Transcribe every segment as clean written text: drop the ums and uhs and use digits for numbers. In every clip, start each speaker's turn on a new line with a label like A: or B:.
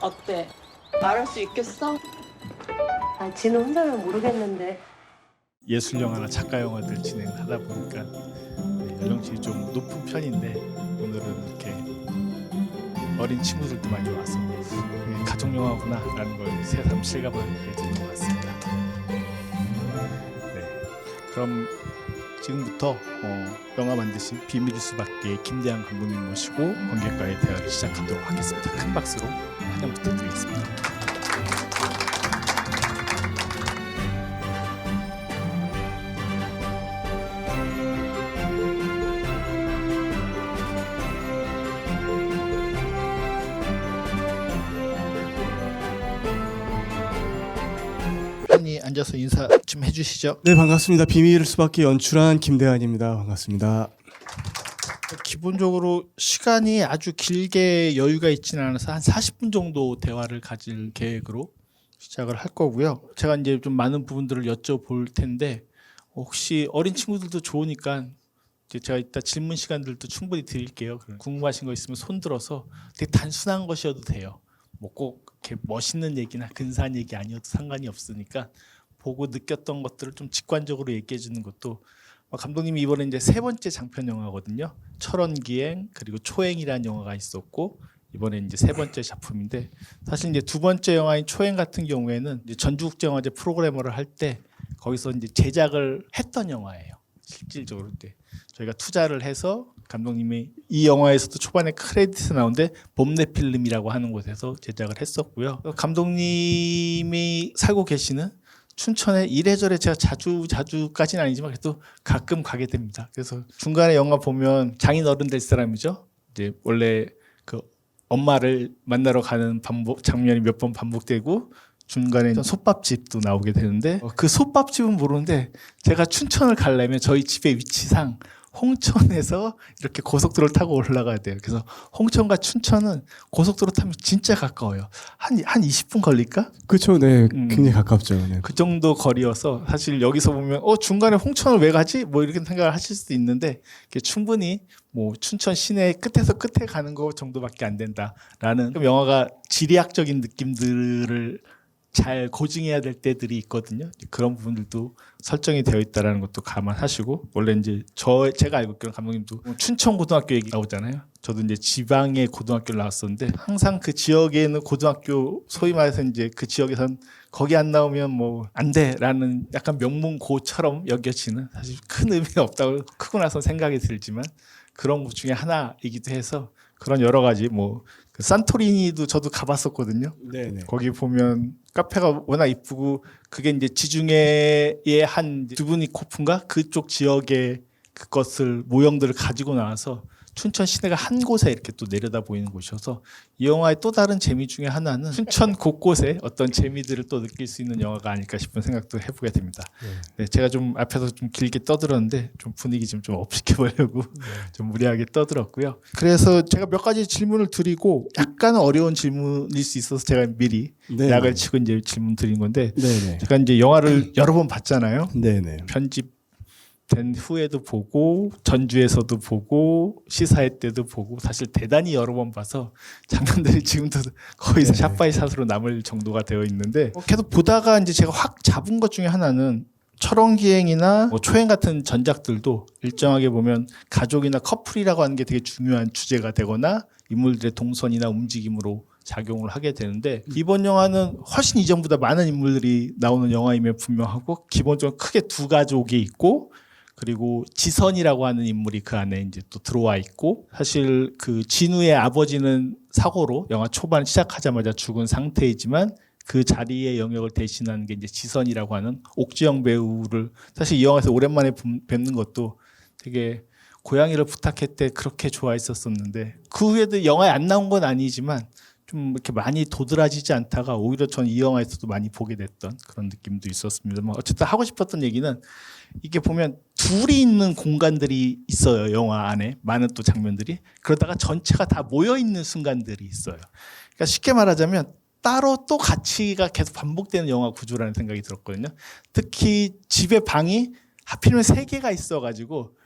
A: 어때? 말할 수 있겠어?
B: 아, 지는 혼자면 모르겠는데.
C: 예술 영화나 작가 영화들 진행하다 보니까 연령층이 좀 높은 편인데 오늘은 이렇게 어린 친구들도 많이 와서 가족 영화구나라는 걸 새삼 실감하게 되는 것 같습니다. 네, 그럼 지금부터 영화 만드신 비밀일 수밖에 김대한 감독님 모시고 관객과의 대화를 시작하도록 하겠습니다. 큰 박수로 환영 부탁드리겠습니다. 편히 앉아서 인사 좀 해주시죠.
D: 네, 반갑습니다. 비밀일 수밖에 연출한 김대한입니다. 반갑습니다.
C: 기본적으로 시간이 아주 길게 여유가 있지는 않아서 한 40분 정도 대화를 가질 계획으로 시작을 할 거고요. 제가 이제 좀 많은 부분들을 여쭤볼 텐데 혹시 어린 친구들도 좋으니까 이제 제가 이따 질문 시간들도 충분히 드릴게요. 궁금하신 거 있으면 손 들어서 되게 단순한 것이어도 돼요. 뭐 꼭 이렇게 멋있는 얘기나 근사한 얘기 아니어도 상관이 없으니까 보고 느꼈던 것들을 좀 직관적으로 얘기해 주는 것도 감독님이 이번에 이제 세 번째 장편 영화거든요. 철원기행 그리고 초행이라는 영화가 있었고 이번에 이제 세 번째 작품인데 사실 이제 두 번째 영화인 초행 같은 경우에는 이제 전주국제영화제 프로그래머를 할 때 거기서 이제 제작을 했던 영화예요. 실질적으로 이제 저희가 투자를 해서 감독님이 이 영화에서도 초반에 크레딧이 나오는데 봄내필름이라고 하는 곳에서 제작을 했었고요. 감독님이 살고 계시는 춘천에 이래저래 제가 자주까지는 아니지만 그래도 가끔 가게 됩니다. 그래서 중간에 영화 보면 장인 어른 될 사람이죠. 이제 원래 그 엄마를 만나러 가는 장면이 몇 번 반복되고 중간에 솥밥집도 나오게 되는데 그 솥밥집은 모르는데 제가 춘천을 가려면 저희 집의 위치상 홍천에서 이렇게 고속도로를 타고 올라가야 돼요. 그래서 홍천과 춘천은 고속도로 타면 진짜 가까워요. 한 20분 걸릴까?
D: 그렇죠. 네, 굉장히 가깝죠. 네.
C: 그 정도 거리여서 사실 여기서 보면 중간에 홍천을 왜 가지? 뭐 이렇게 생각을 하실 수도 있는데 충분히 뭐 춘천 시내 끝에서 끝에 가는 거 정도밖에 안 된다라는 영화가 지리학적인 느낌들을 잘 고증해야 될 때들이 있거든요. 그런 부분들도 설정이 되어 있다라는 것도 감안하시고 원래 이제 제가 알고 있기로는 감독님도 춘천 고등학교 얘기 나오잖아요. 저도 이제 지방의 고등학교를 나왔었는데 항상 그 지역에 있는 고등학교 소위 말해서 이제 그 지역에선 거기 안 나오면 뭐 안 돼라는 약간 명문고처럼 여겨지는 사실 큰 의미가 없다고 크고 나서 생각이 들지만 그런 것 중에 하나이기도 해서 그런 여러 가지 그 산토리니도 저도 가봤었거든요.
D: 네.
C: 거기 보면 카페가 워낙 이쁘고 그게 이제 지중해의 한 두브니코프인가 그쪽 지역의 그것을 모형들을 가지고 나와서 춘천 시내가 한 곳에 이렇게 또 내려다 보이는 곳이어서 이 영화의 또 다른 재미 중에 하나는 춘천 곳곳에 어떤 재미들을 또 느낄 수 있는 영화가 아닐까 싶은 생각도 해보게 됩니다. 네, 제가 좀 앞에서 좀 길게 떠들었는데 좀 분위기 좀 업시켜 보려고 좀 무리하게 떠들었고요. 그래서 제가 몇 가지 질문을 드리고 약간 어려운 질문일 수 있어서 제가 미리
D: 네.
C: 약을 치고 이제 질문 드린 건데
D: 네.
C: 제가 이제 영화를 여러 번 봤잖아요.
D: 네.
C: 편집된 후에도 보고 전주에서도 보고 시사회 때도 보고 사실 대단히 여러 번 봐서 장면들이 지금도 거의
D: 네.
C: 샷바이샷으로 남을 정도가 되어 있는데 계속 보다가 이제 제가 확 잡은 것 중에 하나는 철원기행이나 초행 같은 전작들도 일정하게 보면 가족이나 커플이라고 하는 게 되게 중요한 주제가 되거나 인물들의 동선이나 움직임으로 작용을 하게 되는데 이번 영화는 훨씬 이전보다 많은 인물들이 나오는 영화임에 분명하고 기본적으로 크게 두 가족이 있고 그리고 지선이라고 하는 인물이 그 안에 이제 또 들어와 있고 사실 그 진우의 아버지는 사고로 영화 초반 시작하자마자 죽은 상태이지만 그 자리의 영역을 대신하는 게 이제 지선이라고 하는 옥주영 배우를 사실 이 영화에서 오랜만에 뵙는 것도 되게 고양이를 부탁했대 그렇게 좋아했었었는데 그 후에도 영화에 안 나온 건 아니지만 좀 이렇게 많이 도드라지지 않다가 오히려 저는 이 영화에서도 많이 보게 됐던 그런 느낌도 있었습니다. 어쨌든 하고 싶었던 얘기는 이게 보면 둘이 있는 공간들이 있어요. 영화 안에 많은 또 장면들이 그러다가 전체가 다 모여 있는 순간들이 있어요. 그러니까 쉽게 말하자면 따로 또 가치가 계속 반복되는 영화 구조라는 생각이 들었거든요. 특히 집에 방이 하필이면 3개가 있어가지고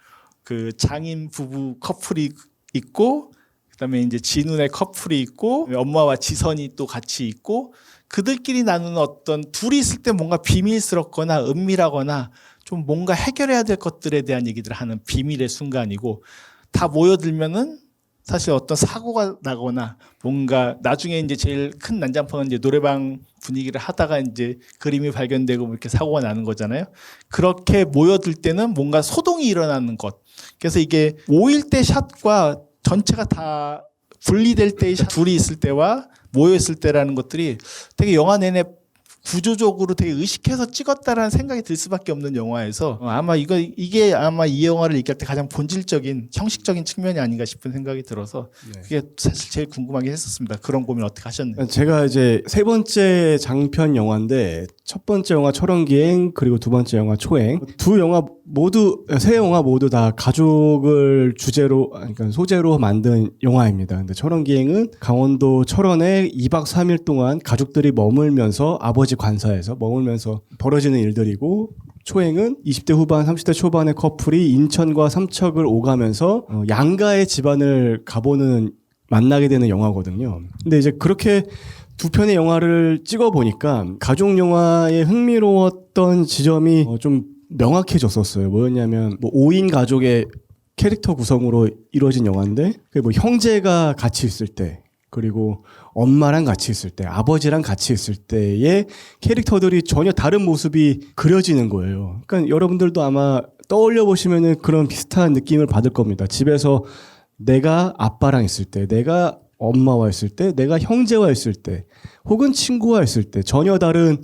C: 그 장인 부부 커플이 있고 그다음에 이제 진훈의 커플이 있고 엄마와 지선이 또 같이 있고 그들끼리 나누는 어떤 둘이 있을 때 뭔가 비밀스럽거나 은밀하거나 좀 뭔가 해결해야 될 것들에 대한 얘기들을 하는 비밀의 순간이고 다 모여들면은 사실 어떤 사고가 나거나 뭔가 나중에 이제 제일 큰 난장판은 이제 노래방 분위기를 하다가 이제 그림이 발견되고 이렇게 사고가 나는 거잖아요. 그렇게 모여들 때는 뭔가 소동이 일어나는 것. 그래서 이게 5일대 샷과 전체가 다 분리될 때의 샷, 둘이 있을 때와 모여 있을 때라는 것들이 되게 영화 내내 구조적으로 되게 의식해서 찍었다라는 생각이 들 수밖에 없는 영화에서 아마 이게 아마 이 영화를 얘기할 때 가장 본질적인 형식적인 측면이 아닌가 싶은 생각이 들어서 그게 사실 제일 궁금하게 했었습니다. 그런 고민 어떻게 하셨는지.
D: 제가 이제 세 번째 장편 영화인데 첫 번째 영화 철원기행 그리고 두 번째 영화 초행 세 영화 모두 다 가족을 주제로 그러니까 소재로 만든 영화입니다. 근데 철원기행은 강원도 철원에 2박 3일 동안 가족들이 머물면서 아버지 관사에서 머물면서 벌어지는 일들이고 초행은 20대 후반 30대 초반의 커플이 인천과 삼척을 오가면서 양가의 집안을 가보는 만나게 되는 영화거든요. 근데 이제 그렇게 두 편의 영화를 찍어 보니까 가족 영화의 흥미로웠던 지점이 좀 명확해졌었어요. 뭐였냐면 5인 가족의 캐릭터 구성으로 이루어진 영화인데 뭐 형제가 같이 있을 때 그리고 엄마랑 같이 있을 때 아버지랑 같이 있을 때의 캐릭터들이 전혀 다른 모습이 그려지는 거예요. 그러니까 여러분들도 아마 떠올려 보시면은 그런 비슷한 느낌을 받을 겁니다. 집에서 내가 아빠랑 있을 때 내가 엄마와 있을 때, 내가 형제와 있을 때, 혹은 친구와 있을 때 전혀 다른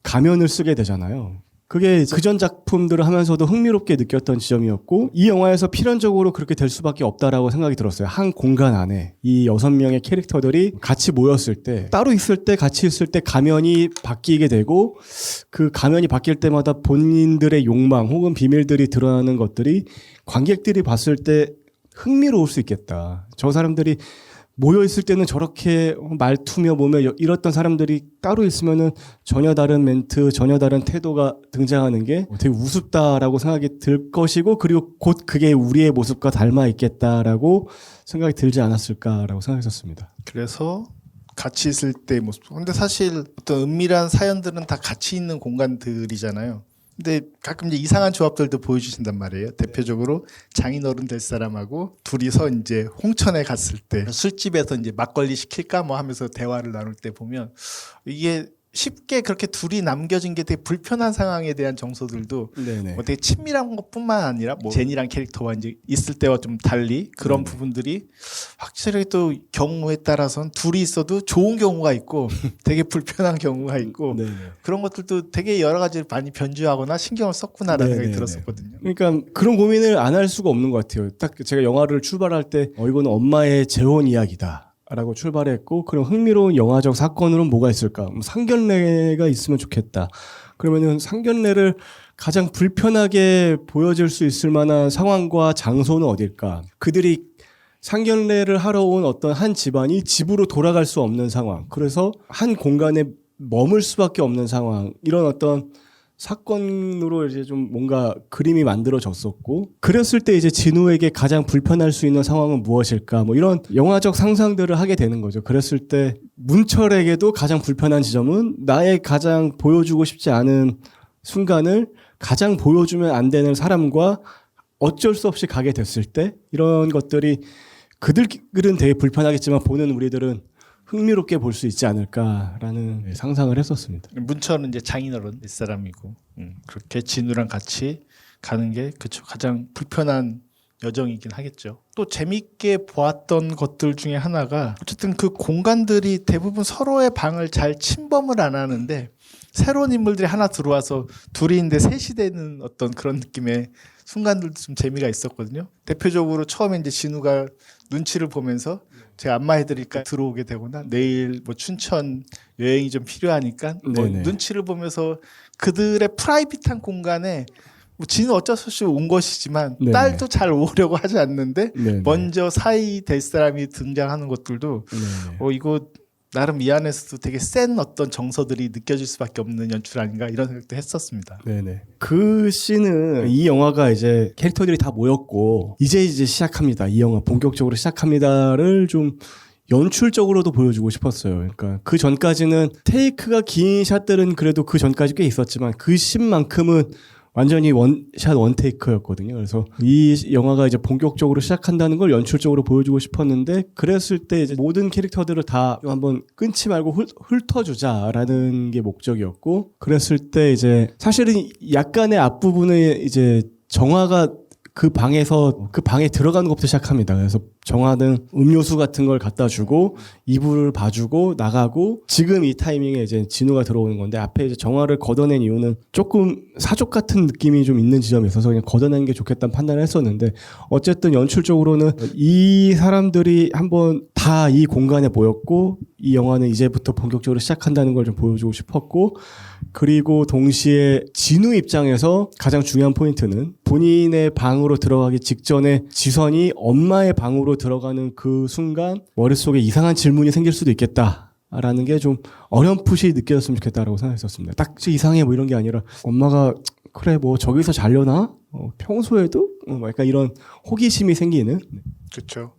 D: 가면을 쓰게 되잖아요. 그게 그전 작품들을 하면서도 흥미롭게 느꼈던 지점이었고 이 영화에서 필연적으로 그렇게 될 수밖에 없다라고 생각이 들었어요. 한 공간 안에 이 6명의 캐릭터들이 같이 모였을 때 따로 있을 때 같이 있을 때 가면이 바뀌게 되고 그 가면이 바뀔 때마다 본인들의 욕망 혹은 비밀들이 드러나는 것들이 관객들이 봤을 때 흥미로울 수 있겠다. 저 사람들이 모여 있을 때는 저렇게 말투며 뭐며 이랬던 사람들이 따로 있으면은 전혀 다른 멘트, 전혀 다른 태도가 등장하는 게 되게 우습다라고 생각이 들 것이고 그리고 곧 그게 우리의 모습과 닮아 있겠다라고 생각이 들지 않았을까라고 생각했었습니다.
C: 그래서 같이 있을 때의 모습. 근데 사실 어떤 은밀한 사연들은 다 같이 있는 공간들이잖아요. 근데 가끔 이제 이상한 조합들도 보여주신단 말이에요. 대표적으로 장인어른 될 사람하고 둘이서 이제 홍천에 갔을 때 술집에서 이제 막걸리 시킬까 뭐 하면서 대화를 나눌 때 보면 이게 쉽게 그렇게 둘이 남겨진 게 되게 불편한 상황에 대한 정서들도 뭐 되게 친밀한 것뿐만 아니라 뭐 제니랑 캐릭터와 이제 있을 때와 좀 달리 그런 부분들이 확실히 또 경우에 따라서는 둘이 있어도 좋은 경우가 있고 되게 불편한 경우가 있고 그런 것들도 되게 여러 가지 많이 변주하거나 신경을 썼구나라는 생각이 들었었거든요.
D: 그러니까 그런 고민을 안 할 수가 없는 것 같아요. 딱 제가 영화를 출발할 때 이거는 엄마의 재혼 이야기다. 라고 출발했고 그럼 흥미로운 영화적 사건으로는 뭐가 있을까? 상견례가 있으면 좋겠다. 그러면은 상견례를 가장 불편하게 보여줄 수 있을 만한 상황과 장소는 어딜까? 그들이 상견례를 하러 온 어떤 한 집안이 집으로 돌아갈 수 없는 상황. 그래서 한 공간에 머물 수밖에 없는 상황. 이런 어떤 사건으로 이제 좀 뭔가 그림이 만들어졌었고 그랬을 때 이제 진우에게 가장 불편할 수 있는 상황은 무엇일까 뭐 이런 영화적 상상들을 하게 되는 거죠. 그랬을 때 문철에게도 가장 불편한 지점은 나의 가장 보여주고 싶지 않은 순간을 가장 보여주면 안 되는 사람과 어쩔 수 없이 가게 됐을 때 이런 것들이 그들은 되게 불편하겠지만 보는 우리들은 흥미롭게 볼 수 있지 않을까라는 상상을 했었습니다.
C: 문철은 이제 장인어른 될 사람이고 그렇게 진우랑 같이 가는 게 그쵸 가장 불편한 여정이긴 하겠죠. 또 재밌게 보았던 것들 중에 하나가 어쨌든 그 공간들이 대부분 서로의 방을 잘 침범을 안 하는데 새로운 인물들이 하나 들어와서 둘이인데 셋이 되는 어떤 그런 느낌의 순간들도 좀 재미가 있었거든요. 대표적으로 처음에 이제 진우가 눈치를 보면서 제가 안마해드릴까 들어오게 되거나 내일 뭐 춘천 여행이 좀 필요하니까 뭐 눈치를 보면서 그들의 프라이빗한 공간에 뭐 진우 어쩔 수 없이 온 것이지만 딸도 잘 오려고 하지 않는데 먼저 사이 될 사람이 등장하는 것들도 이거 나름 이 안에서도 되게 센 어떤 정서들이 느껴질 수밖에 없는 연출 아닌가 이런 생각도 했었습니다.
D: 네네. 그 씬은 이 영화가 이제 캐릭터들이 다 모였고 이제 시작합니다. 이 영화 본격적으로 시작합니다를 좀 연출적으로도 보여주고 싶었어요. 그러니까 그 전까지는 테이크가 긴 샷들은 그래도 그 전까지 꽤 있었지만 그 씬만큼은 완전히 원샷 원테이크였거든요. 그래서 이 영화가 이제 본격적으로 시작한다는 걸 연출적으로 보여주고 싶었는데 그랬을 때 이제 모든 캐릭터들을 다 한번 끊지 말고 훑어주자라는 게 목적이었고 그랬을 때 이제 사실은 약간의 앞부분에 이제 정화가 그 방에 들어가는 것부터 시작합니다. 그래서 정화는 음료수 같은 걸 갖다 주고 이불을 봐주고 나가고 지금 이 타이밍에 이제 진우가 들어오는 건데 앞에 이제 정화를 걷어낸 이유는 조금 사족 같은 느낌이 좀 있는 지점이 있어서 그냥 걷어내는 게 좋겠다는 판단을 했었는데 어쨌든 연출적으로는 이 사람들이 한번 다 이 공간에 모였고 이 영화는 이제부터 본격적으로 시작한다는 걸 좀 보여주고 싶었고 그리고 동시에 진우 입장에서 가장 중요한 포인트는 본인의 방으로 들어가기 직전에 지선이 엄마의 방으로 들어가는 그 순간 머릿속에 이상한 질문이 생길 수도 있겠다라는 게 좀 어렴풋이 느껴졌으면 좋겠다라고 생각했었습니다. 딱 이상해 뭐 이런 게 아니라 엄마가 그래 뭐 저기서 잘려나? 평소에도? 약간 이런 호기심이 생기는
C: 그렇죠.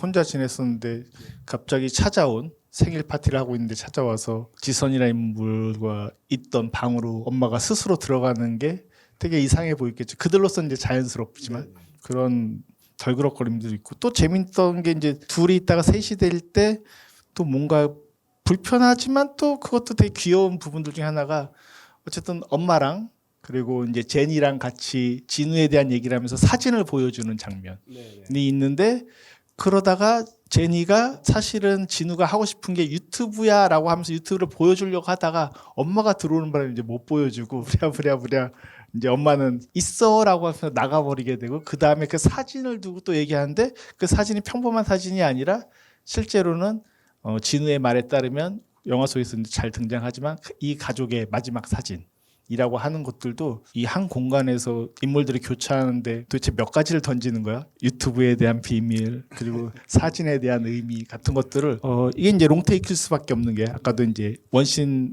C: 혼자 지냈었는데 갑자기 찾아온 생일 파티를 하고 있는데 찾아와서 지선이라는 인물과 있던 방으로 엄마가 스스로 들어가는 게 되게 이상해 보이겠죠. 그들로서는 이제 자연스럽지만 그런 덜그럭거림도 있고 또 재밌던 게 이제 둘이 있다가 셋이 될 때 또 뭔가 불편하지만 또 그것도 되게 귀여운 부분들 중에 하나가 어쨌든 엄마랑 그리고 이제 제니랑 같이 진우에 대한 얘기를 하면서 사진을 보여주는 장면이 있는데 그러다가 제니가 사실은 진우가 하고 싶은 게 유튜브야라고 하면서 유튜브를 보여주려고 하다가 엄마가 들어오는 바람에 이제 못 보여주고 부랴부랴 이제 엄마는 있어라고 하면서 나가버리게 되고 그 다음에 그 사진을 두고 또 얘기하는데 그 사진이 평범한 사진이 아니라 실제로는 진우의 말에 따르면 영화 속에서 잘 등장하지만 이 가족의 마지막 사진이라고 하는 것들도 이 한 공간에서 인물들이 교차하는데 도대체 몇 가지를 던지는 거야? 유튜브에 대한 비밀 그리고 사진에 대한 의미 같은 것들을 이게 이제 롱테이크일 수밖에 없는 게 아까도 이제 원신으로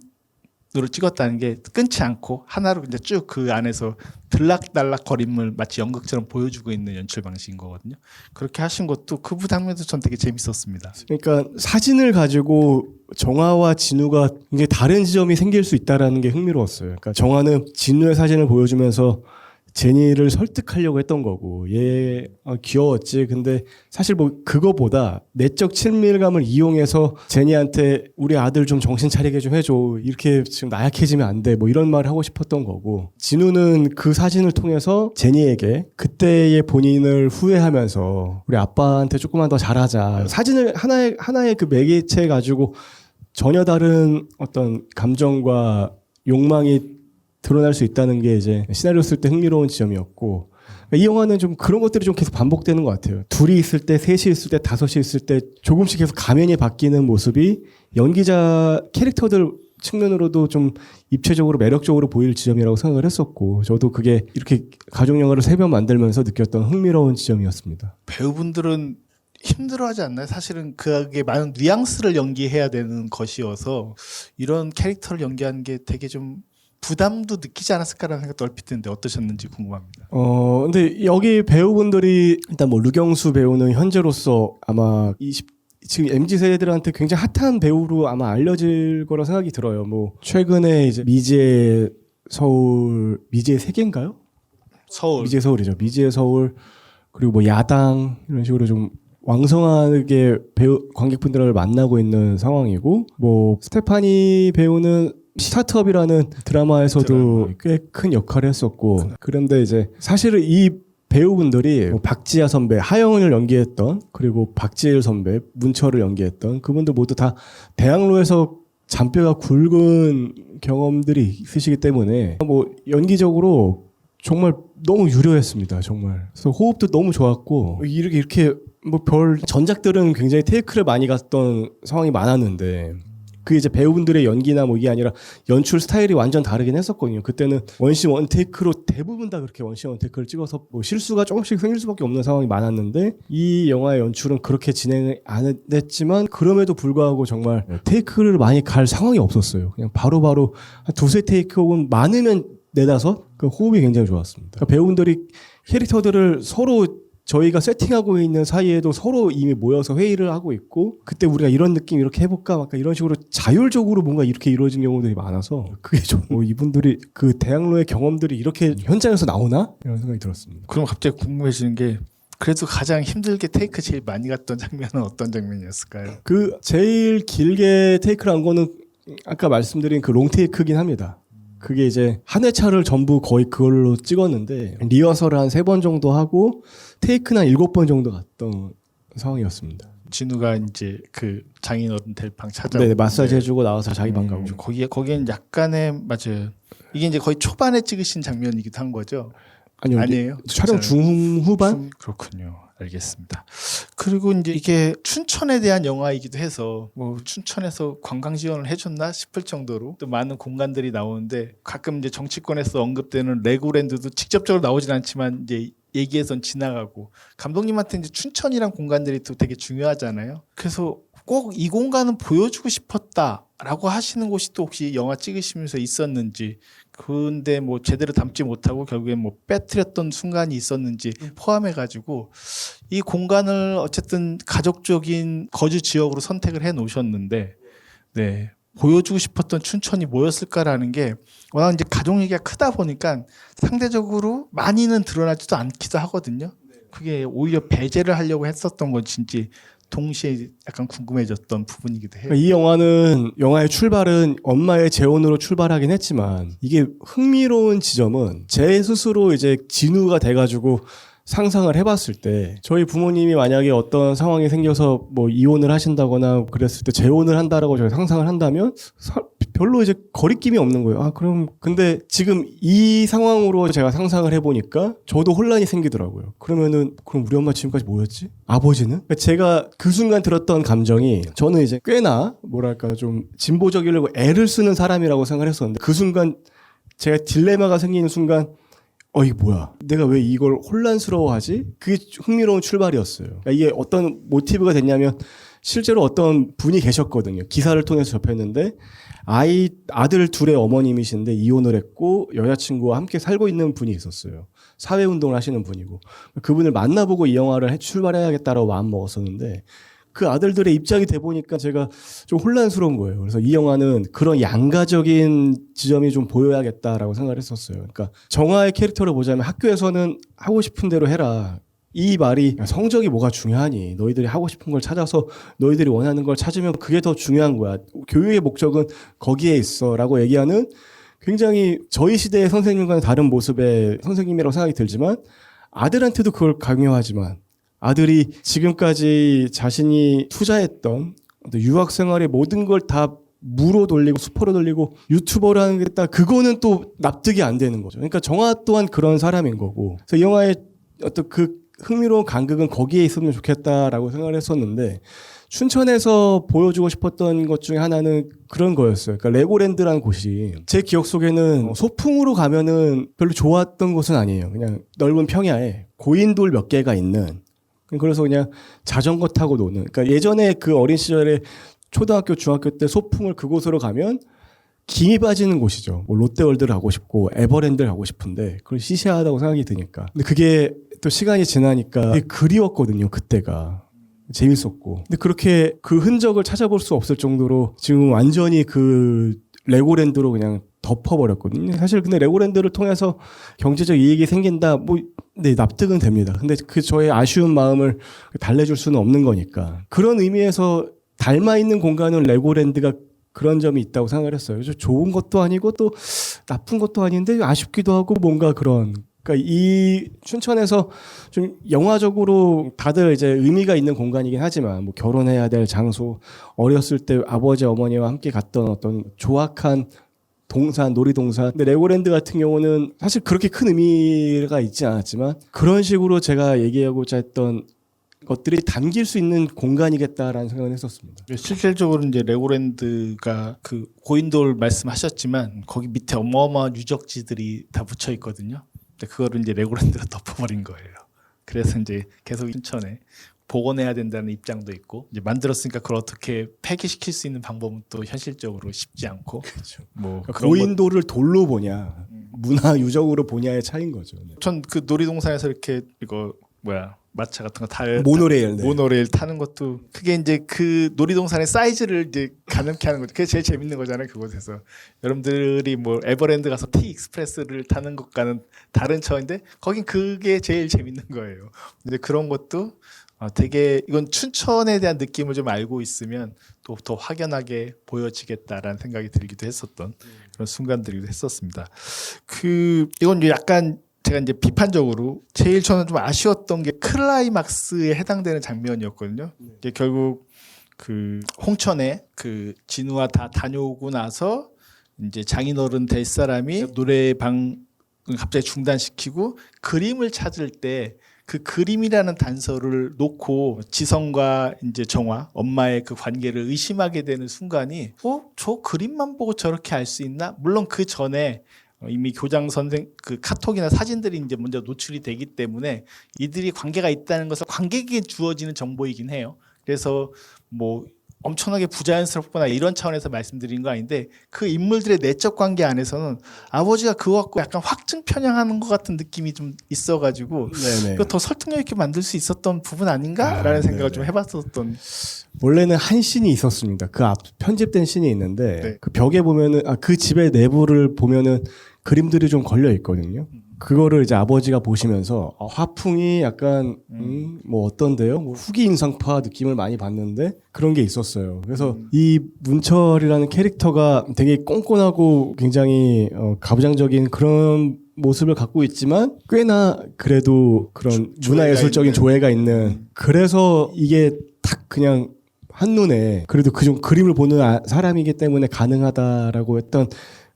C: 찍었다는 게 끊지 않고 하나로 이제 쭉 그 안에서 들락날락 거림을 마치 연극처럼 보여주고 있는 연출 방식인 거거든요. 그렇게 하신 것도 그 장면도 전 되게 재밌었습니다.
D: 그러니까 사진을 가지고 정화와 진우가 굉장히 다른 지점이 생길 수 있다라는 게 흥미로웠어요. 그러니까 정화는 진우의 사진을 보여주면서 제니를 설득하려고 했던 거고 얘 귀여웠지. 근데 사실 뭐 그거보다 내적 친밀감을 이용해서 제니한테 우리 아들 좀 정신 차리게 좀 해줘. 이렇게 지금 나약해지면 안 돼. 뭐 이런 말을 하고 싶었던 거고 진우는 그 사진을 통해서 제니에게 그때의 본인을 후회하면서 우리 아빠한테 조금만 더 잘하자. 사진을 하나의 그 매개체 가지고 전혀 다른 어떤 감정과 욕망이 드러날 수 있다는 게 이제 시나리오 쓸 때 흥미로운 지점이었고 이 영화는 좀 그런 것들이 좀 계속 반복되는 것 같아요. 둘이 있을 때, 셋이 있을 때, 다섯이 있을 때 조금씩 계속 가면이 바뀌는 모습이 연기자 캐릭터들 측면으로도 좀 입체적으로 매력적으로 보일 지점이라고 생각을 했었고 저도 그게 이렇게 가족 영화를 3편 만들면서 느꼈던 흥미로운 지점이었습니다.
C: 배우분들은 힘들어하지 않나요? 사실은 그게 많은 뉘앙스를 연기해야 되는 것이어서 이런 캐릭터를 연기하는 게 되게 좀 부담도 느끼지 않았을까라는 생각도 얼핏 드는데 어떠셨는지 궁금합니다.
D: 근데 여기 배우분들이 일단 뭐 류경수 배우는 현재로서 아마 지금 MZ 세대들한테 굉장히 핫한 배우로 아마 알려질 거라 생각이 들어요. 뭐 최근에 이제 미지의 세계인가요? 미지의 서울이죠. 미지의 서울 그리고 뭐 야당 이런 식으로 좀 왕성하게 관객분들을 만나고 있는 상황이고 뭐 스테파니 배우는 스타트업이라는 드라마에서도 꽤 큰 역할을 했었고 그런데 이제 사실은 이 배우분들이 뭐 박지아 선배, 하영은을 연기했던 그리고 박지일 선배, 문철을 연기했던 그분들 모두 다 대학로에서 잔뼈가 굵은 경험들이 있으시기 때문에 뭐 연기적으로 정말 너무 유려했습니다. 정말. 그래서 호흡도 너무 좋았고 이렇게 뭐 별 전작들은 굉장히 테이크를 많이 갔던 상황이 많았는데 그게 이제 배우분들의 연기나 뭐 이게 아니라 연출 스타일이 완전 다르긴 했었거든요. 그때는 원씬 원테이크로 대부분 다 그렇게 원씬 원테이크를 찍어서 뭐 실수가 조금씩 생길 수밖에 없는 상황이 많았는데 이 영화의 연출은 그렇게 진행을 안 했지만 그럼에도 불구하고 정말 테이크를 많이 갈 상황이 없었어요. 그냥 바로바로 한 두세 테이크 혹은 많으면 네다섯 그 호흡이 굉장히 좋았습니다. 그러니까 배우분들이 캐릭터들을 서로 저희가 세팅하고 있는 사이에도 서로 이미 모여서 회의를 하고 있고 그때 우리가 이런 느낌 이렇게 해볼까 막 이런 식으로 자율적으로 뭔가 이렇게 이루어진 경우들이 많아서 그게 좀 이분들이 그 대학로의 경험들이 이렇게 현장에서 나오나? 이런 생각이 들었습니다.
C: 그럼 갑자기 궁금해지는 게 그래도 가장 힘들게 테이크 제일 많이 갔던 장면은 어떤 장면이었을까요?
D: 그 제일 길게 테이크를 한 거는 아까 말씀드린 그 롱테이크긴 합니다. 그게 이제 한 회차를 전부 거의 그걸로 찍었는데 리허설을 한 3번 정도 하고 테이크는 한 7번 정도 갔던 상황이었습니다.
C: 진우가 이제 그 장인어른 델팡 찾아오고
D: 네, 마사지 해주고 나와서 자기 방 가고.
C: 거기엔 약간의 맞아요. 이게 이제 거의 초반에 찍으신 장면이기도 한 거죠. 아니에요?
D: 촬영 중후반?
C: 그렇군요. 알겠습니다. 그리고 이제 이게 춘천에 대한 영화이기도 해서 뭐 춘천에서 관광 지원을 해줬나 싶을 정도로 또 많은 공간들이 나오는데 가끔 이제 정치권에서 언급되는 레고랜드도 직접적으로 나오진 않지만 이제 얘기에선 지나가고 감독님한테 이제 춘천이란 공간들이 또 되게 중요하잖아요. 그래서 꼭 이 공간은 보여주고 싶었다라고 하시는 곳이 또 혹시 영화 찍으시면서 있었는지 근데 뭐 제대로 담지 못하고 결국엔 뭐 빼뜨렸던 순간이 있었는지 포함해가지고 이 공간을 어쨌든 가족적인 거주 지역으로 선택을 해 놓으셨는데 네. 보여주고 싶었던 춘천이 뭐였을까라는 게 워낙 이제 가족 얘기가 크다 보니까 상대적으로 많이는 드러나지도 않기도 하거든요. 그게 오히려 배제를 하려고 했었던 건지 동시에 약간 궁금해졌던 부분이기도 해요.
D: 이 영화의 출발은 엄마의 재혼으로 출발하긴 했지만 이게 흥미로운 지점은 제 스스로 이제 진우가 돼가지고 상상을 해봤을 때 저희 부모님이 만약에 어떤 상황이 생겨서 뭐 이혼을 하신다거나 그랬을 때 재혼을 한다라고 저희 상상을 한다면 별로 이제 거리낌이 없는 거예요. 아 그럼 근데 지금 이 상황으로 제가 상상을 해보니까 저도 혼란이 생기더라고요. 그러면은 그럼 우리 엄마 지금까지 뭐였지? 아버지는? 그러니까 제가 그 순간 들었던 감정이 저는 이제 꽤나 뭐랄까 좀 진보적이려고 애를 쓰는 사람이라고 생각을 했었는데 그 순간 제가 딜레마가 생기는 순간 이게 뭐야? 내가 왜 이걸 혼란스러워하지? 그게 흥미로운 출발이었어요. 그러니까 이게 어떤 모티브가 됐냐면 실제로 어떤 분이 계셨거든요. 기사를 통해서 접했는데 아들 둘의 어머님이신데 이혼을 했고 여자친구와 함께 살고 있는 분이 있었어요. 사회운동을 하시는 분이고 그분을 만나보고 이 영화를 출발해야겠다라고 마음먹었었는데 그 아들들의 입장이 돼 보니까 제가 좀 혼란스러운 거예요. 그래서 이 영화는 그런 양가적인 지점이 좀 보여야겠다라고 생각을 했었어요. 그러니까 정화의 캐릭터를 보자면 학교에서는 하고 싶은 대로 해라. 이 말이 성적이 뭐가 중요하니? 너희들이 하고 싶은 걸 찾아서 너희들이 원하는 걸 찾으면 그게 더 중요한 거야. 교육의 목적은 거기에 있어라고 얘기하는 굉장히 저희 시대의 선생님과는 다른 모습의 선생님이라고 생각이 들지만 아들한테도 그걸 강요하지만 아들이 지금까지 자신이 투자했던 유학 생활의 모든 걸 다 무로 돌리고 수포로 돌리고 유튜버를 하겠다. 그거는 또 납득이 안 되는 거죠. 그러니까 정화 또한 그런 사람인 거고. 그래서 이 영화의 어떤 그 흥미로운 간극은 거기에 있으면 좋겠다라고 생각을 했었는데 춘천에서 보여주고 싶었던 것 중에 하나는 그런 거였어요. 그러니까 레고랜드라는 곳이 제 기억 속에는 소풍으로 가면은 별로 좋았던 곳은 아니에요. 그냥 넓은 평야에 고인돌 몇 개가 있는 그래서 그냥 자전거 타고 노는. 그러니까 예전에 그 어린 시절에 초등학교, 중학교 때 소풍을 그곳으로 가면 김이 빠지는 곳이죠. 뭐 롯데월드를 가고 싶고 에버랜드를 가고 싶은데 그걸 시시하다고 생각이 드니까. 근데 그게 또 시간이 지나니까 되게 그리웠거든요. 그때가. 재밌었고. 근데 그렇게 그 흔적을 찾아볼 수 없을 정도로 지금 완전히 그 레고랜드로 그냥 덮어버렸거든요. 사실 근데 레고랜드를 통해서 경제적 이익이 생긴다, 네, 납득은 됩니다. 근데 그 저의 아쉬운 마음을 달래줄 수는 없는 거니까. 그런 의미에서 닮아 있는 공간은 레고랜드가 그런 점이 있다고 생각을 했어요. 좋은 것도 아니고 또 나쁜 것도 아닌데 아쉽기도 하고 뭔가 그런. 그러니까 이 춘천에서 좀 영화적으로 다들 이제 의미가 있는 공간이긴 하지만 뭐 결혼해야 될 장소, 어렸을 때 아버지 어머니와 함께 갔던 어떤 조악한 동산, 놀이동산. 근데 레고랜드 같은 경우는 사실 그렇게 큰 의미가 있지 않았지만 그런 식으로 제가 얘기하고자 했던 것들이 담길 수 있는 공간이겠다라는 생각을 했었습니다.
C: 실질적으로 이제 레고랜드가 그 고인돌 말씀하셨지만 거기 밑에 어마어마한 유적지들이 다 붙여 있거든요. 근데 그거를 이제 레고랜드가 덮어버린 거예요. 그래서 이제 계속 춘천에 복원해야 된다는 입장도 있고 이제 만들었으니까 그걸 어떻게 폐기시킬 수 있는 방법은 또 현실적으로 쉽지 않고
D: 그렇죠.
C: 뭐
D: 그러니까
C: 그런
D: 고인돌을 돌로 보냐 문화 유적으로 보냐의 차이인 거죠. 네.
C: 전 그 놀이동산에서 이렇게 이거 마차 같은 거 탈
D: 모노레일. 네.
C: 모노레일 타는 것도 그게 이제 그 놀이동산의 사이즈를 이제 가늠케 하는 거죠. 그게 제일 재밌는 거잖아요. 그곳에서 여러분들이 뭐 에버랜드 가서 T 익스프레스를 타는 것과는 다른 차원인데 거긴 그게 제일 재밌는 거예요. 근데 그런 것도 되게 이건 춘천에 대한 느낌을 좀 알고 있으면 또 더 확연하게 보여지겠다라는 생각이 들기도 했었던 그런 순간들이기도 했었습니다. 이건 이제 약간 제가 이제 비판적으로 제일 저는 좀 아쉬웠던 게 클라이막스에 해당되는 장면이었거든요. 이게 결국 그 홍천에 그 진우와 다 다녀오고 나서 이제 장인어른 될 사람이 노래방 갑자기 중단시키고 그림을 찾을 때 그 그림이라는 단서를 놓고 지성과 이제 정화 엄마의 그 관계를 의심하게 되는 순간이 저 그림만 보고 저렇게 알 수 있나? 물론 그 전에 이미 교장 선생 그 카톡이나 사진들이 이제 먼저 노출이 되기 때문에 이들이 관계가 있다는 것은 관객에게 주어지는 정보이긴 해요. 그래서 뭐 엄청나게 부자연스럽거나 이런 차원에서 말씀드린 거 아닌데 그 인물들의 내적 관계 안에서는 아버지가 그거 갖고 약간 확증 편향하는 것 같은 느낌이 좀 있어가지고 이거 더 설득력 있게 만들 수 있었던 부분 아닌가라는 생각을 좀 해봤었던.
D: 원래는 한 씬이 있었습니다. 그 앞 편집된 씬이 있는데
C: 네.
D: 그 벽에 보면은 그 집의 내부를 보면은 그림들이 좀 걸려 있거든요. 그거를 이제 아버지가 보시면서 화풍이 약간 뭐 어떤데요? 뭐 후기 인상파 느낌을 많이 받는데 그런 게 있었어요. 그래서 이 문철이라는 캐릭터가 되게 꼼꼼하고 굉장히 가부장적인 그런 모습을 갖고 있지만 꽤나 그래도 그런 문화예술적인 조예가 있는 그래서 이게 딱 그냥 한눈에 그래도 그좀 그림을 보는 사람이기 때문에 가능하다라고 했던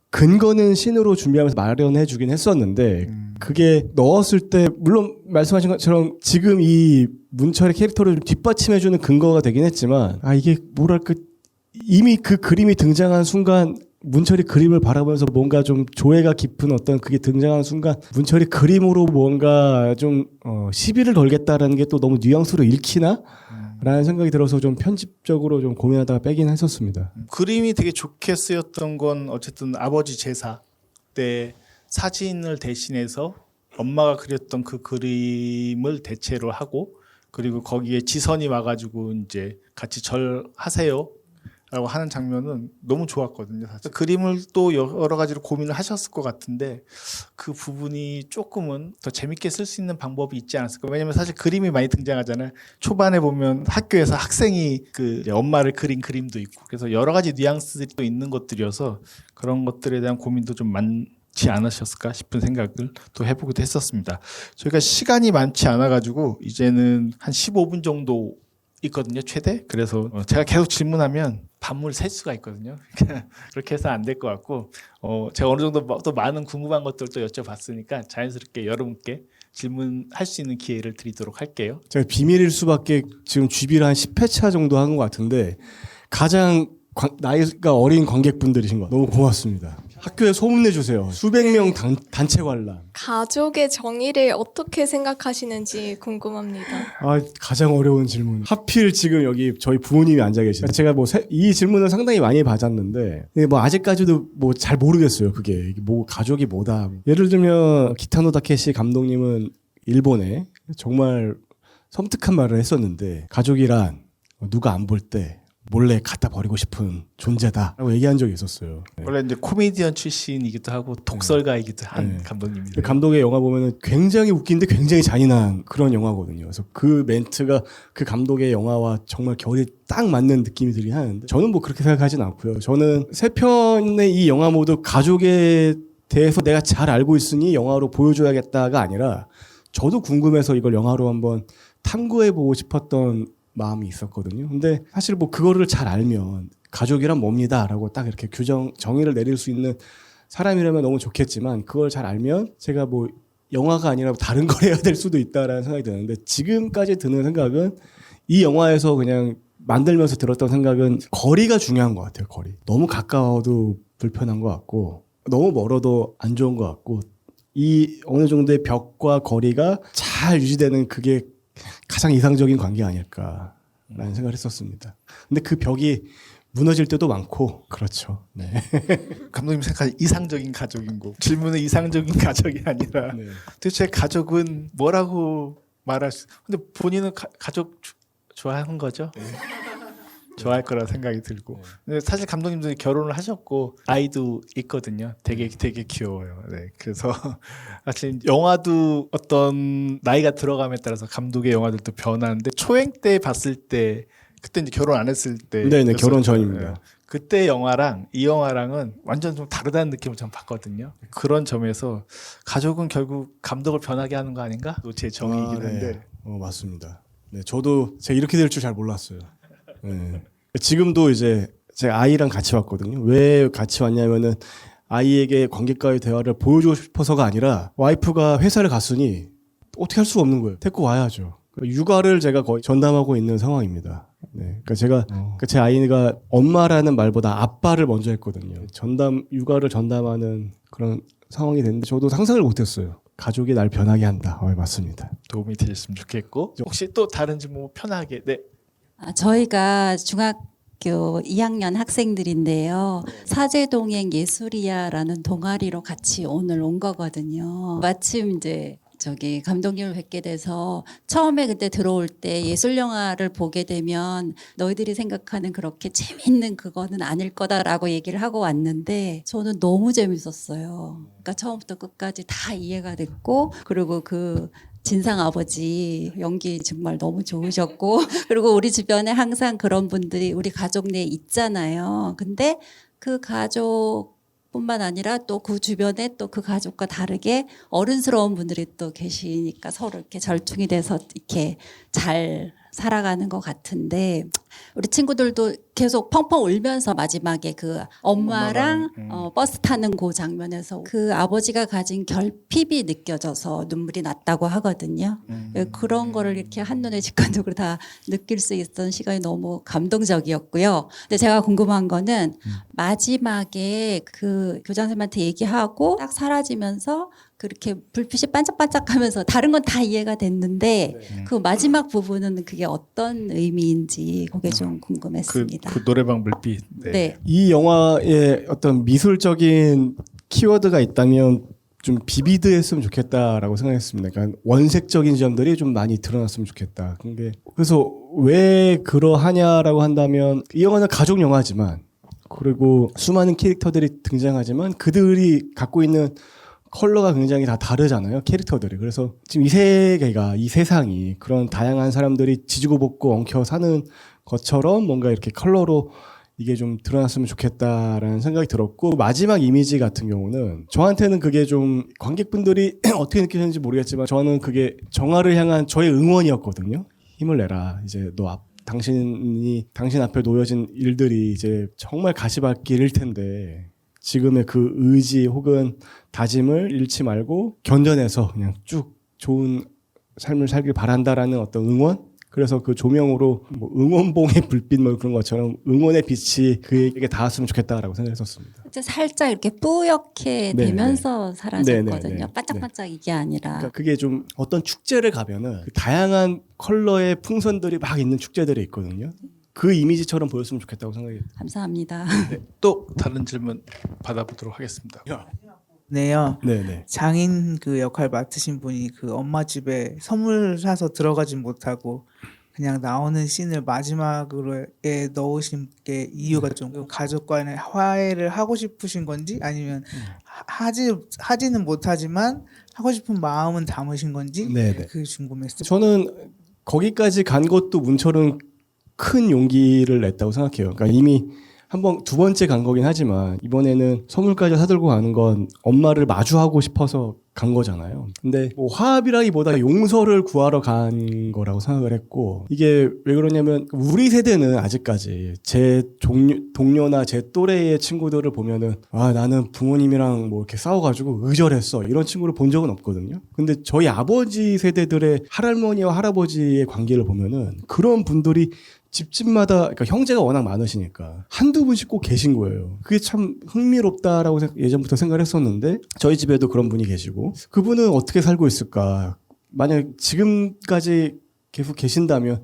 D: 근거는 신으로 준비하면서 마련해 주긴 했었는데 그게 넣었을 때 물론 말씀하신 것처럼 지금 이 문철의 캐릭터를 뒷받침해 주는 근거가 되긴 했지만 이게 뭐랄까 이미 그 그림이 등장한 순간 문철이 그림을 바라보면서 뭔가 좀 조예가 깊은 어떤 그게 등장한 순간 문철이 그림으로 뭔가 좀 시비를 걸겠다라는 게 또 너무 뉘앙스로 읽히나? 라는 생각이 들어서 좀 편집적으로 좀 고민하다가 빼긴 했었습니다.
C: 그림이 되게 좋게 쓰였던 건 어쨌든 아버지 제사 때 사진을 대신해서 엄마가 그렸던 그 그림을 대체로 하고 그리고 거기에 지선이 와가지고 이제 같이 절하세요 라고 하는 장면은 너무 좋았거든요. 사실. 그림을 또 여러 가지로 고민을 하셨을 것 같은데 그 부분이 조금은 더 재밌게 쓸 수 있는 방법이 있지 않았을까. 왜냐면 사실 그림이 많이 등장하잖아요. 초반에 보면 학교에서 학생이 그 이제 엄마를 그린 그림도 있고 그래서 여러 가지 뉘앙스들이 또 있는 것들이어서 그런 것들에 대한 고민도 좀 많지 않으셨을까 싶은 생각을 또 해보기도 했었습니다. 저희가 시간이 많지 않아가지고 이제는 한 15분 정도 있거든요, 최대. 그래서 제가 계속 질문하면 밤을 셀 수가 있거든요. 그렇게 해서 안 될 것 같고 제가 어느 정도 또 많은 궁금한 것들도 여쭤봤으니까 자연스럽게 여러분께 질문할 수 있는 기회를 드리도록 할게요.
D: 제가 비밀일 수밖에 지금 GB를 한 10회차 정도 한 것 같은데 가장 나이가 어린 관객분들이신 것 같아요. 너무 고맙습니다. 학교에 소문내주세요. 수백 명 단체 관람.
E: 가족의 정의를 어떻게 생각하시는지 궁금합니다.
D: 가장 어려운 질문. 하필 지금 여기 저희 부모님이 앉아 계시네요. 제가 이 질문을 상당히 많이 받았는데 뭐 아직까지도 뭐 잘 모르겠어요. 그게 뭐 가족이 뭐다. 예를 들면 기타노 다케시 감독님은 일본에 정말 섬뜩한 말을 했었는데 가족이란 누가 안 볼 때 몰래 갖다 버리고 싶은 존재다라고 얘기한 적이 있었어요. 네.
C: 원래 이제 코미디언 출신이기도 하고 독설가이기도 한 감독님입니다.
D: 감독의 영화 보면은 굉장히 웃긴데 굉장히 잔인한 그런 영화거든요. 그래서 그 멘트가 그 감독의 영화와 정말 결이 딱 맞는 느낌이 들긴 하는데 저는 뭐 그렇게 생각하진 않고요. 저는 세 편의 이 영화 모두 가족에 대해서 내가 잘 알고 있으니 영화로 보여줘야겠다가 아니라 저도 궁금해서 이걸 영화로 한번 탐구해보고 싶었던 마음이 있었거든요. 근데 사실 뭐 그거를 잘 알면 가족이란 뭡니다라고 딱 이렇게 정의를 내릴 수 있는 사람이라면 너무 좋겠지만 그걸 잘 알면 제가 뭐 영화가 아니라 다른 걸 해야 될 수도 있다라는 생각이 드는데 지금까지 드는 생각은 이 영화에서 그냥 만들면서 들었던 생각은 거리가 중요한 것 같아요. 거리. 너무 가까워도 불편한 것 같고 너무 멀어도 안 좋은 것 같고 이 어느 정도의 벽과 거리가 잘 유지되는 그게 가장 이상적인 관계 아닐까라는 생각을 했었습니다. 근데 그 벽이 무너질 때도 많고 그렇죠. 네.
C: 감독님 생각하는 이상적인 가족인고 질문은 이상적인 가족이 아니라
D: 네.
C: 도대체 가족은 뭐라고 말할 수? 근데 본인은 가족 좋아하는 거죠? 좋아할 거라 생각이 들고. 근데 사실 감독님도 결혼을 하셨고 아이도 있거든요. 되게 귀여워요. 네. 그래서 사실 영화도 어떤 나이가 들어감에 따라서 감독의 영화들도 변하는데 초행 때 봤을 때 그때 이제 결혼 안 했을 때
D: 네네 결혼 전입니다.
C: 그때 영화랑 이 영화랑은 완전 좀 다르다는 느낌을 전 받거든요. 그런 점에서 가족은 결국 감독을 변하게 하는 거 아닌가? 또 제 정의이긴 한데.
D: 맞습니다. 네, 저도 제가 이렇게 될 줄 잘 몰랐어요. 네. 지금도 이제 제 아이랑 같이 왔거든요. 왜 같이 왔냐면은 아이에게 관객과의 대화를 보여주고 싶어서가 아니라 와이프가 회사를 갔으니 어떻게 할 수가 없는 거예요. 데리고 와야죠. 육아를 제가 거의 전담하고 있는 상황입니다. 네, 그러니까 제가 제 아이가 엄마라는 말보다 아빠를 먼저 했거든요. 육아를 전담하는 그런 상황이 됐는데 저도 상상을 못했어요. 가족이 날 변하게 한다. 맞습니다.
C: 도움이 되셨으면 좋겠고 혹시 또 다른지 뭐 편하게 네.
F: 저희가 중학교 2학년 학생들인데요. 사제동행 예술이야라는 동아리로 같이 오늘 온 거거든요. 마침 이제 감독님을 뵙게 돼서 처음에 그때 들어올 때 예술 영화를 보게 되면 너희들이 생각하는 그렇게 재밌는 그거는 아닐 거다라고 얘기를 하고 왔는데 저는 너무 재밌었어요. 그러니까 처음부터 끝까지 다 이해가 됐고 그리고 그 진상 아버지 연기 정말 너무 좋으셨고 그리고 우리 주변에 항상 그런 분들이 우리 가족 내에 있잖아요. 근데 그 가족 뿐만 아니라 또 그 주변에 또 그 가족과 다르게 어른스러운 분들이 또 계시니까 서로 이렇게 절충이 돼서 이렇게 잘 살아가는 것 같은데 우리 친구들도 계속 펑펑 울면서 마지막에 그 엄마랑 버스 타는 그 장면에서 그 아버지가 가진 결핍이 느껴져서 눈물이 났다고 하거든요. 그런 거를 이렇게 한눈에 직관적으로 다 느낄 수 있었던 시간이 너무 감동적이었고요. 근데 제가 궁금한 거는 마지막에 그 교장선생님한테 얘기하고 딱 사라지면서 그렇게 불빛이 반짝반짝하면서 다른 건 다 이해가 됐는데 그 마지막 부분은 그게 어떤 의미인지 그게 좀 궁금했습니다.
C: 그 노래방 불빛. 네.
F: 네.
D: 이 영화에 어떤 미술적인 키워드가 있다면 좀 비비드했으면 좋겠다라고 생각했습니다. 그러니까 원색적인 점들이 좀 많이 드러났으면 좋겠다. 그래서 왜 그러하냐라고 한다면 이 영화는 가족 영화지만 그리고 수많은 캐릭터들이 등장하지만 그들이 갖고 있는 컬러가 굉장히 다 다르잖아요. 캐릭터들이. 그래서 지금 이 세계가 이 세상이 그런 다양한 사람들이 지지고 볶고 엉켜 사는 것처럼 뭔가 이렇게 컬러로 이게 좀 드러났으면 좋겠다라는 생각이 들었고 마지막 이미지 같은 경우는 저한테는 그게 좀 관객분들이 어떻게 느끼셨는지 모르겠지만 저는 그게 정화를 향한 저의 응원이었거든요. 힘을 내라. 이제 당신 앞에 놓여진 일들이 이제 정말 가시밭길일 텐데 지금의 그 의지 혹은 다짐을 잃지 말고 견뎌내서 그냥 쭉 좋은 삶을 살길 바란다라는 어떤 응원? 그래서 그 조명으로 뭐 응원봉의 불빛 뭐 그런 것처럼 응원의 빛이 그에게 닿았으면 좋겠다라고 생각했었습니다.
F: 살짝 이렇게 뿌옇게
D: 네네.
F: 되면서 사라졌거든요.
D: 네네네.
F: 반짝반짝 이게 아니라.
D: 그러니까 그게 좀 어떤 축제를 가면은 그 다양한 컬러의 풍선들이 막 있는 축제들이 있거든요. 그 이미지처럼 보였으면 좋겠다고 생각해요.
F: 감사합니다.
C: 네. 또 다른 질문 받아보도록 하겠습니다.
G: 네요.
D: 네네.
G: 장인 그 역할 맡으신 분이 그 엄마 집에 선물 사서 들어가지 못하고 그냥 나오는 씬을 마지막으로에 넣으신 게 이유가 좀 가족과의 화해를 하고 싶으신 건지 아니면 하지는 못하지만 하고 싶은 마음은 담으신 건지
D: 네네.
G: 그게 궁금했어요.
D: 저는 거기까지 간 것도 문철은 큰 용기를 냈다고 생각해요. 그러니까 이미 두 번째 간 거긴 하지만 이번에는 선물까지 사들고 가는 건 엄마를 마주하고 싶어서 간 거잖아요. 근데 뭐 화합이라기보다 용서를 구하러 간 거라고 생각을 했고, 이게 왜 그러냐면 우리 세대는 아직까지 제 동료나 제 또래의 친구들을 보면은 아 나는 부모님이랑 뭐 이렇게 싸워가지고 의절했어 이런 친구를 본 적은 없거든요. 근데 저희 아버지 세대들의 할머니와 할아버지의 관계를 보면은 그런 분들이 집집마다, 그러니까 형제가 워낙 많으시니까 한두 분씩 꼭 계신 거예요. 그게 참 흥미롭다라고 예전부터 생각을 했었는데, 저희 집에도 그런 분이 계시고, 그분은 어떻게 살고 있을까? 만약 지금까지 계속 계신다면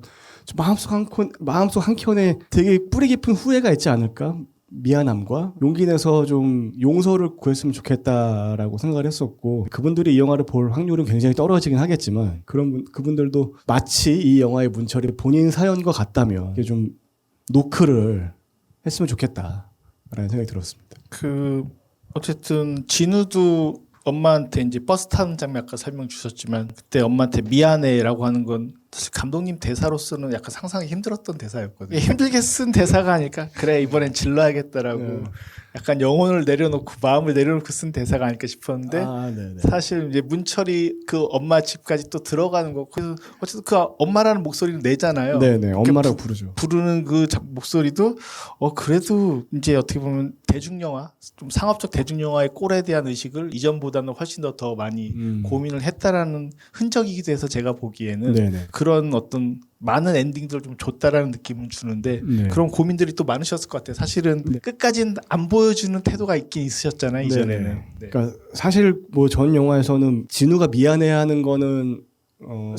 D: 마음속 한켠에 되게 뿌리 깊은 후회가 있지 않을까? 미안함과 용기 내서 좀 용서를 구했으면 좋겠다라고 생각을 했었고, 그분들이 이 영화를 볼 확률은 굉장히 떨어지긴 하겠지만 그분들도 마치 이 영화의 문철이 본인 사연과 같다면 이게 좀 노크를 했으면 좋겠다라는 생각이 들었습니다.
C: 어쨌든 진우도 엄마한테 이제 버스 타는 장면 아까 설명 주셨지만 그때 엄마한테 미안해라고 하는 건 사실 감독님 대사로서는 약간 상상이 힘들었던 대사였거든요. 힘들게 쓴 대사가 아닐까? 그래 이번엔 질러야겠다라고 약간 영혼을 내려놓고 마음을 내려놓고 쓴 대사가 아닐까 싶었는데 사실 이제 문철이 그 엄마 집까지 또 들어가는 거고, 그래서 어쨌든 그 엄마라는 목소리를 내잖아요.
D: 네네, 엄마라고 부르죠.
C: 부르는 그 목소리도 그래도 이제 어떻게 보면 대중영화, 좀 상업적 대중영화의 꼴에 대한 의식을 이전보다는 훨씬 더 많이 고민을 했다라는 흔적이기도 해서 제가 보기에는
D: 네네.
C: 그런 어떤 많은 엔딩들을 좀 줬다라는 느낌을 주는데 그런 고민들이 또 많으셨을 것 같아요. 사실은 끝까지는 안 보여주는 태도가 있긴 있으셨잖아요, 이전에는.
D: 그러니까 사실 뭐 전 영화에서는 진우가 미안해하는 거는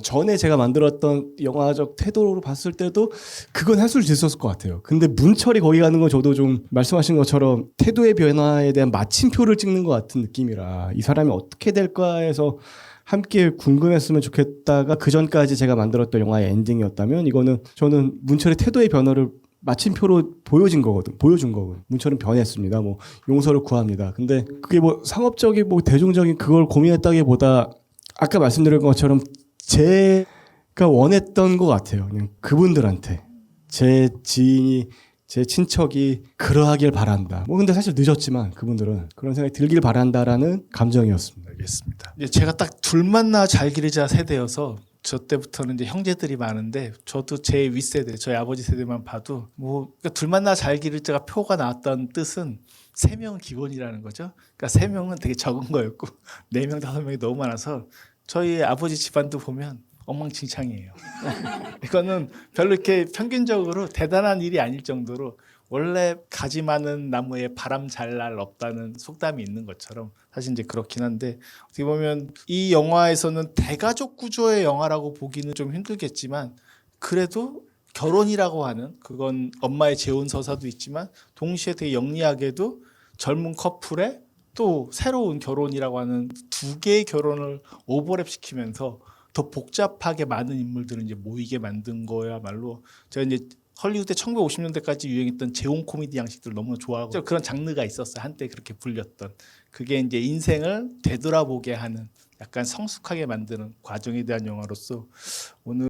D: 전에 제가 만들었던 영화적 태도로 봤을 때도 그건 할 수 있었을 것 같아요. 근데 문철이 거기 가는 건 저도 좀 말씀하신 것처럼 태도의 변화에 대한 마침표를 찍는 것 같은 느낌이라 이 사람이 어떻게 될까 해서 함께 궁금했으면 좋겠다가 그 전까지 제가 만들었던 영화의 엔딩이었다면, 이거는 저는 문철의 태도의 변화를 마침표로 보여준 거거든. 문철은 변했습니다. 뭐 용서를 구합니다. 근데 그게 뭐 상업적인 뭐 대중적인 그걸 고민했다기보다 아까 말씀드린 것처럼 제가 원했던 것 같아요. 그냥 그분들한테 제 지인이, 제 친척이 그러하길 바란다. 뭐 근데 사실 늦었지만 그분들은 그런 생각이 들길 바란다라는 감정이었습니다.
C: 알겠습니다. 제가 딱 둘 만나 잘 기르자 세대여서 저 때부터는 이제 형제들이 많은데 저도 제 윗세대, 저희 아버지 세대만 봐도 뭐 그러니까 둘 만나 잘 기르자가 표가 나왔던 뜻은 3명은 기본이라는 거죠. 그러니까 3명은 되게 적은 거였고 4명, 5명이 너무 많아서 저희 아버지 집안도 보면 엉망진창이에요. 이거는 별로 이렇게 평균적으로 대단한 일이 아닐 정도로 원래 가지 많은 나무에 바람 잘 날 없다는 속담이 있는 것처럼 사실 이제 그렇긴 한데, 어떻게 보면 이 영화에서는 대가족 구조의 영화라고 보기는 좀 힘들겠지만 그래도 결혼이라고 하는 그건 엄마의 재혼 서사도 있지만 동시에 되게 영리하게도 젊은 커플의 또 새로운 결혼이라고 하는 두 개의 결혼을 오버랩 시키면서 더 복잡하게 많은 인물들을 이제 모이게 만든 거야말로 제가 이제 헐리우드 1950년대까지 유행했던 재혼 코미디 양식들 너무 좋아하고 그런 장르가 있었어요. 한때 그렇게 불렸던. 그게 이제 인생을 되돌아보게 하는 약간 성숙하게 만드는 과정에 대한 영화로서 오늘